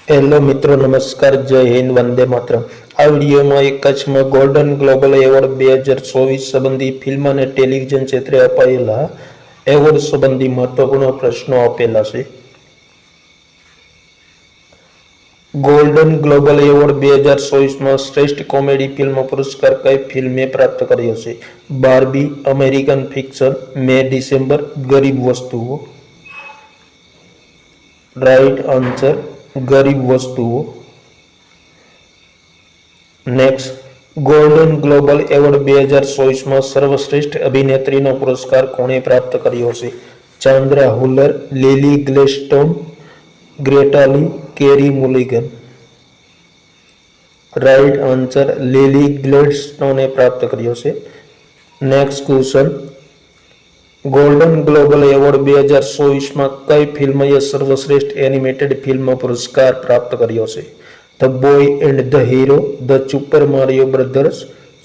Hello મિત્રો, નમસ્કાર, જય હિન્દ, વંદે માતરમ। આ વિડીયોમાં એક કચ્છમાં ગોલ્ડન ગ્લોબલ એવોર્ડ 2024 સંબંધી ફિલ્મ અને ટેલિવિઝન ક્ષેત્રે અપાયેલા એવોર્ડ સંબંધી મહત્વપૂર્ણ પ્રશ્નો આપેલા છે। ગોલ્ડન ગ્લોબલ એવોર્ડ 2024માં શ્રેષ્ઠ કોમેડી ફિલ્મ પુરસ્કાર કઈ ફિલ્મે પ્રાપ્ત કર્યો છે? બાર્બી, અમેરિકન ફિક્શન, મે ડિસેમ્બર, ગરીબ વસ્તુઓ। રાઈટ આન્સર ગરીબ વસ્તુઓ। નેક્સ્ટ, ગોલ્ડન ગ્લોબલ એવોર્ડ 2024માં સર્વશ્રેષ્ઠ અભિનેત્રીનો પુરસ્કાર કોણે પ્રાપ્ત કર્યો છે? ચાન્દ્રા હુલર, લિલી ગ્લેડસ્ટોન, ગ્રેટા લી, કેરી મુલિગન। રાઈટ આન્સર લિલી ગ્લેડસ્ટોને પ્રાપ્ત કર્યો છે। Next question, golden global award 2024માં કઈ ફિલ્મએ સર્વશ્રેષ્ઠ એનિમેટેડ ફિલ્મ પુરસ્કાર પ્રાપ્ત કર્યો છે? The boy and the heron, the super Mario brothers,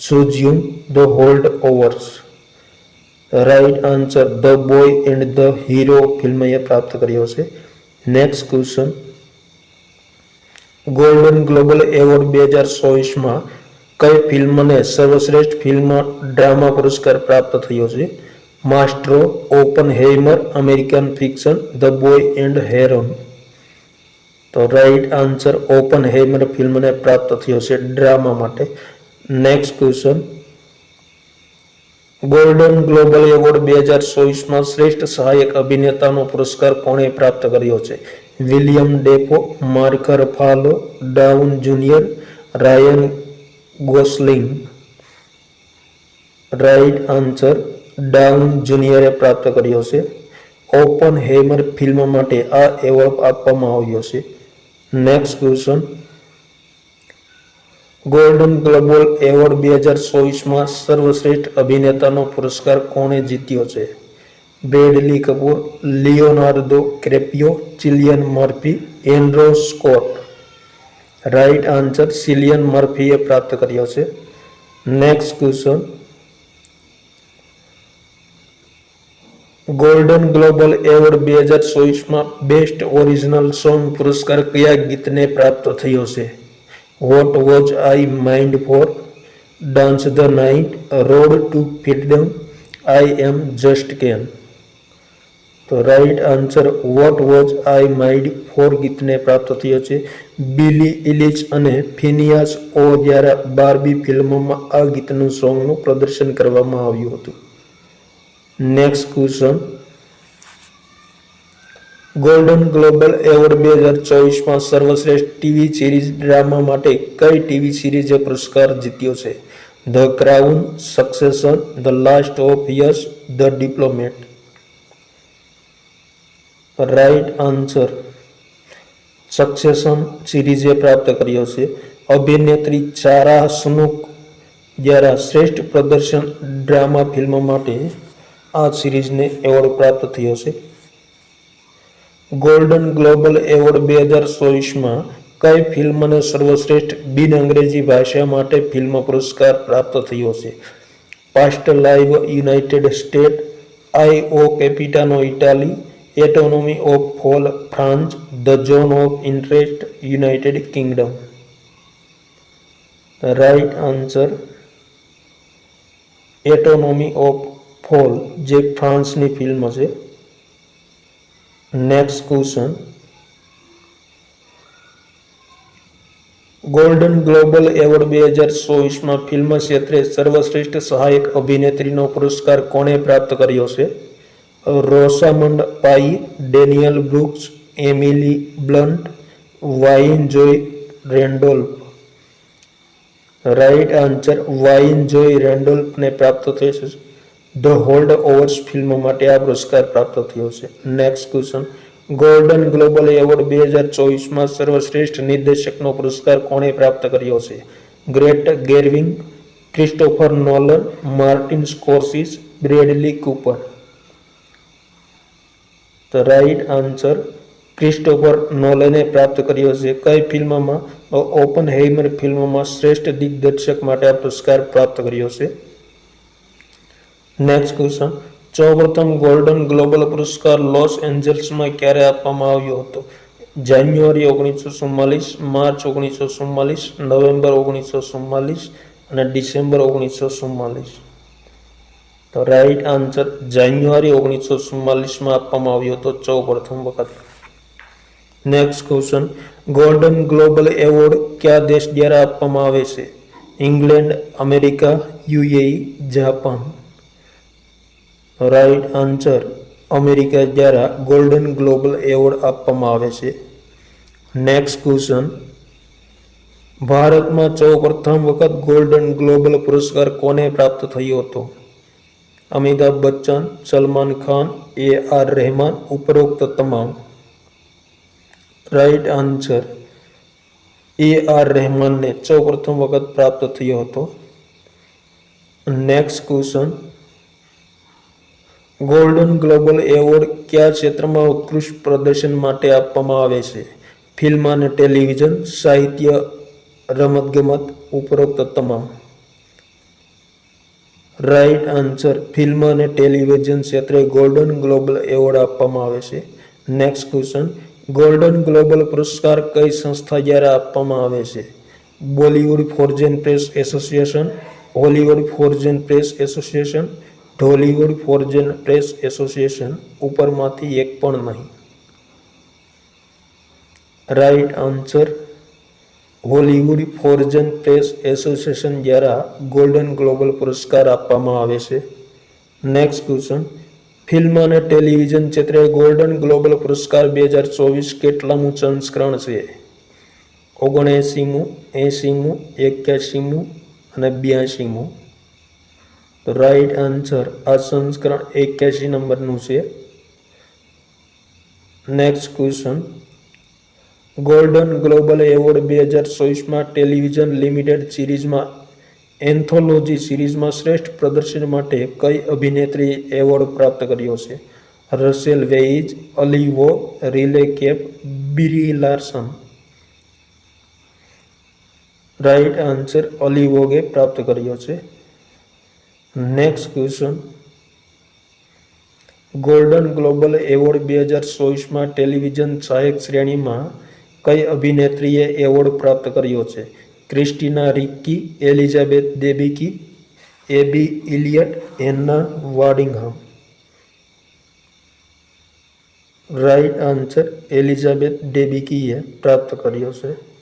Suzume, the holdovers. Right answer the boy and the heron ફિલ્મએ પ્રાપ્ત કર્યો છે। Next question, golden global award 2024માં કઈ ફિલ્મને સર્વશ્રેષ્ઠ ફિલ્મ ડ્રામા પુરસ્કાર પ્રાપ્ત થયો છે? Maestro, Oppenheimer, American fiction, the boy and heron. તો રાઈટ આન્સર ઓપનહેઇમર ફિલ્મને પ્રાપ્ત થયો છે ડ્રામા માટે। Next question, golden global award 2024માં શ્રેષ્ઠ સહાયક અભિનેતાનો પુરસ્કાર કોણે પ્રાપ્ત કર્યો છે? William Dafoe, Mark Ruffalo, Downey junior, Ryan Gosling. Right answer Downey જુનિયરે પ્રાપ્ત કર્યો છે। ઓપનહેઇમર ફિલ્મ માટે આ એવોર્ડ આપવામાં આવ્યો છે। Next question, golden global award 2024માં સર્વશ્રેષ્ઠ અભિનેતાનો પુરસ્કાર કોણે જીત્યો છે? બ્રેડલી કપૂર, લિયોનાર્દો ક્રેપિયો, Cillian Murphy, Andrew Scott. Right answer Cillian મર્ફીએ પ્રાપ્ત કર્યો છે। Next question, golden global award 2024માં બેસ્ટ ઓરિજિનલ સોંગ પુરસ્કાર કયા ગીતને પ્રાપ્ત થયો છે? What was I made for, dance the night, road to freedom, I am just Ken. તો right answer what was I made for ગીતને પ્રાપ્ત થયો છે। બિલી ઇલિચ અને ફિનિયાસ ઓ દ્વારા બાર્બી ફિલ્મમાં આ ગીતનું સોંગનું પ્રદર્શન કરવામાં આવ્યું હતું। Next question, golden global award 2024માં સર્વશ્રેષ્ઠ ટીવી સિરીઝ ડ્રામા માટે કઈ ટીવી સિરીઝે પુરસ્કાર જીત્યો છે? The crown, succession, the last of us, the diplomat. Right answer succession સિરીઝે પ્રાપ્ત કર્યો છે। અભિનેત્રી સારા સનુક દ્વારા શ્રેષ્ઠ પ્રદર્શન ડ્રામા ફિલ્મ માટે આ સિરીઝને એવોર્ડ પ્રાપ્ત થયો છે। ગોલ્ડન ગ્લોબલ એવોર્ડ 2024માં કઈ ફિલ્મને સર્વશ્રેષ્ઠ બિન અંગ્રેજી ભાષા માટે ફિલ્મ પુરસ્કાર પ્રાપ્ત થયો છે? Past live United State, Io Capitano Italy, anatomy of fall France, the zone of interest United Kingdom. Right answer anatomy of fall જે ફ્રાન્સની ફિલ્મ છે। Next question, golden global award 2024માં ફિલ્મ ક્ષેત્રે સર્વશ્રેષ્ઠ સહાયક અભિનેત્રીનો પુરસ્કાર કોણે પ્રાપ્ત કર્યો છે? Rosamund Pike, Danielle Brooks, Emily Blunt, Vine Joy Randolph. Right answer Vine Joy રેન્ડોલ્ફને પ્રાપ્ત થયો છે। ધ હોલ્ડ ઓવર્સ ફિલ્મ માટે આ પુરસ્કાર પ્રાપ્ત થયો છે। Next question, golden global award 2024માં સર્વશ્રેષ્ઠ નિર્દેશકનો પુરસ્કાર કોણે પ્રાપ્ત કર્યો છે? Greta Gerwig, Christopher Nolan, Martin Scorsese, Bradley Cooper. તો રાઈટ આન્સર ક્રિસ્ટોફર નોલને પ્રાપ્ત કર્યો છે। કઈ ફિલ્મમાં? ઓપનહેઇમર ફિલ્મમાં શ્રેષ્ઠ દિગ્દર્શક માટે આ પુરસ્કાર પ્રાપ્ત કર્યો છે। નેક્સ્ટ ક્વેશ્ચન, સૌપ્રથમ ગોલ્ડન ગ્લોબલ પુરસ્કાર લોસ એન્જલ્સમાં ક્યારે આપવામાં આવ્યો હતો? જાન્યુઆરી 1944, માર્ચ 1944, નવેમ્બર 1944 અને ડિસેમ્બર 1944? તો રાઈટ આન્સર જાન્યુઆરી 1944માં આપવામાં આવ્યો હતો સૌ પ્રથમ વખત. Next question, golden global award કયા દેશ દ્વારા આપવામાં આવે છે? England, America, UAE, Japan? Right answer America દ્વારા ગોલ્ડન ગ્લોબલ એવોર્ડ આપવામાં આવે છે. નેક્સ્ટ ક્વેશ્ચન, ભારતમાં સૌ પ્રથમ વખત ગોલ્ડન ગ્લોબલ પુરસ્કાર કોને પ્રાપ્ત થયો હતો? અમિતાભ બચ્ચન, સલમાન ખાન, AR રહેમાન, ઉપરોક્ત તમામ? રાઈટ આન્સર AR રહેમાનને સૌ પ્રથમ વખત પ્રાપ્ત થયો હતો. Next question, golden global award કયા ક્ષેત્રમાં ઉત્કૃષ્ટ પ્રદર્શન માટે આપવામાં આવે છે? ફિલ્મ અને ટેલિવિઝન, સાહિત્ય, રમતગમત, ઉપરોક્ત તમામ? રાઈટ આન્સર ફિલ્મ અને ટેલિવિઝન ક્ષેત્રે ગોલ્ડન ગ્લોબલ એવોર્ડ આપવામાં આવે છે. નેક્સ્ટ ક્વેશ્ચન, ગોલ્ડન ગ્લોબલ પુરસ્કાર કઈ સંસ્થા દ્વારા આપવામાં આવે છે? Bollywood foreign press association, Hollywood foreign press association, Dhollywood foreign press association? ઉપરમાંથી એક પણ નહીં. Right answer Hollywood foreign press association દ્વારા ગોલ્ડન ગ્લોબલ પુરસ્કાર આપવામાં આવે છે. નેક્સ્ટ ક્વેશ્ચન, ફિલ્મ અને ટેલિવિઝન ક્ષેત્રે ગોલ્ડન ગ્લોબલ પુરસ્કાર 2024 કેટલામું સંસ્કરણ છે? 79મું, 80મું, 81મું અને 82મું? તો રાઈટ આન્સર આ સંસ્કરણ 81 નંબરનું છે. Next question, golden global award 2024માં ટેલિવિઝન લિમિટેડ સિરીઝમાં એન્થોલોજી સિરીઝમાં શ્રેષ્ઠ પ્રદર્શન માટે કઈ અભિનેત્રીએ એવોર્ડ પ્રાપ્ત કર્યો છે? Rachel Weisz, Ali Wong, Riley Keough, Brie Larson? Right answer Ali વોગે પ્રાપ્ત કર્યો છે. Next question, golden global award 2024માં ટેલિવિઝન સહાયક શ્રેણીમાં કઈ અભિનેત્રીએ એવોર્ડ પ્રાપ્ત કર્યો છે? Christina Ricci, Elizabeth Debicki, Abby Elliott, Hannah Waddingham? Right answer Elizabeth ડેબિકીએ પ્રાપ્ત કર્યો છે.